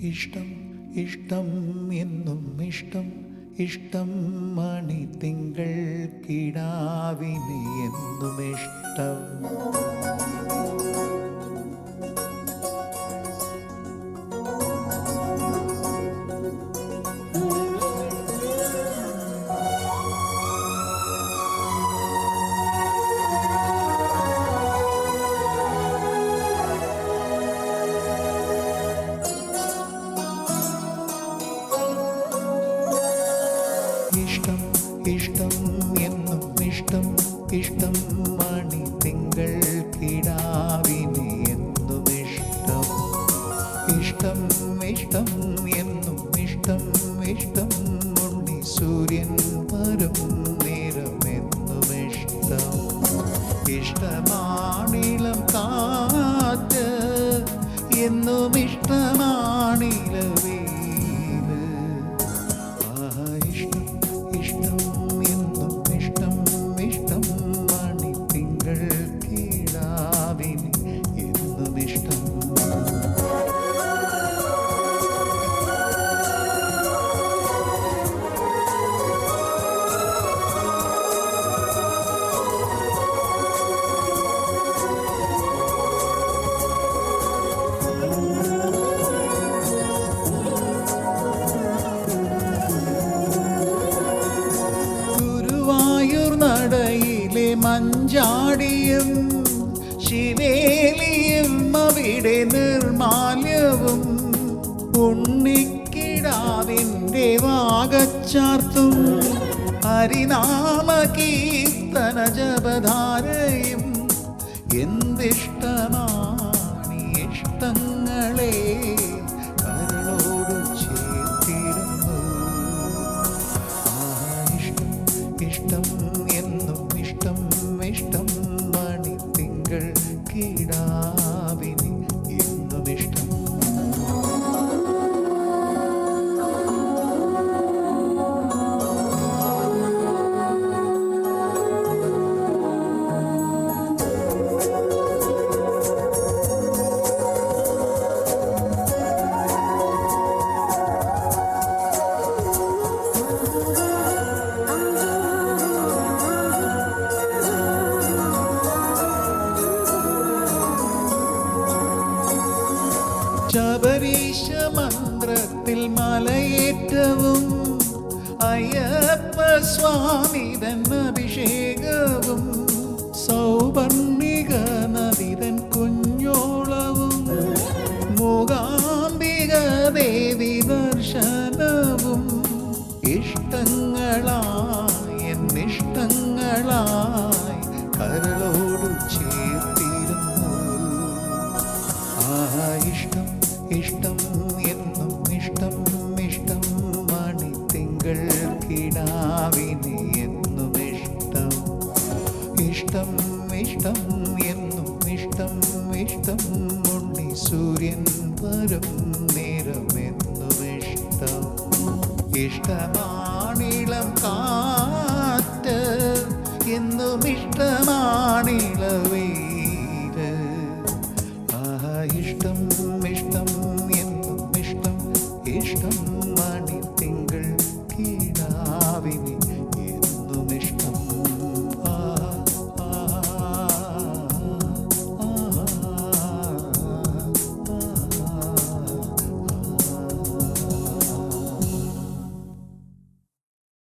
ഇഷ്ടം ഇഷ്ടം എന്നും ഇഷ്ടം ഇഷ്ടം മണിത്തിങ്കൾ കിടാവിനെ എന്നും ഇഷ്ടം. ഇഷ്ടം ഇഷ്ടം എന്നും ഇഷ്ടം ഇഷ്ടം മണിത്തിങ്കൾ കിടാവിനെ എന്നും ഇഷ്ടം. ഇഷ്ടം ഇഷ്ടം എന്നും ഇഷ്ടം ഇഷ്ടം ഉണ്ണി സൂര്യൻ വരും നേരം എന്നും ഇഷ്ടം. ഇഷ്ടമാണിളം കാറ്റ് എന്നും ഇഷ്ടമാണിളവേ. നടയിലെ മഞ്ചാടിയും ശിവേലിയും അവിടെ നിർമാല്യവും ഉണ്ണിക്കിടാവിൻ്റെ വാകച്ചാർത്തും ഹരിനാമ കീർത്തന ജപധാരയും എന്തിഷ്ടമാണീ ഇഷ്ടങ്ങളെ കരളോട് ചേർത്തിരുന്നു. ഇഷ്ടം എന്നും ഇഷ്ടം ഇഷ്ടം മണിത്തിങ്കൾ കിടാവിനെ എന്നും ഇഷ്ടം. ശബരീശ മന്ത്രത്തിൽ മലയേറ്റവും അയ്യപ്പ സ്വാമിതൻ അഭിഷേകവും സൗവർണിക നദിതൻ കുഞ്ഞോളവും മൂകാംബിക ദേവി ദർശനവും ഇഷ്ടങ്ങളായി എന്നിഷ്ടങ്ങളായി കരളോട് ചേർത്തിരുന്നു. ഇഷ്ടം ഇഷ്ടം എന്നും ഇഷ്ടം ഇഷ്ടം മണിത്തിങ്കൾ കിടാവിനെ എന്നും ഇഷ്ടം. ഇഷ്ടം ഇഷ്ടം എന്നും ഇഷ്ടം ഇഷ്ടം ഉണ്ണി സൂര്യൻ വരും നേരം എന്നും ഇഷ്ടം. ഇഷ്ടമാണിളം കാറ്റ് എന്നും ഇഷ്ടമാണിളവേ.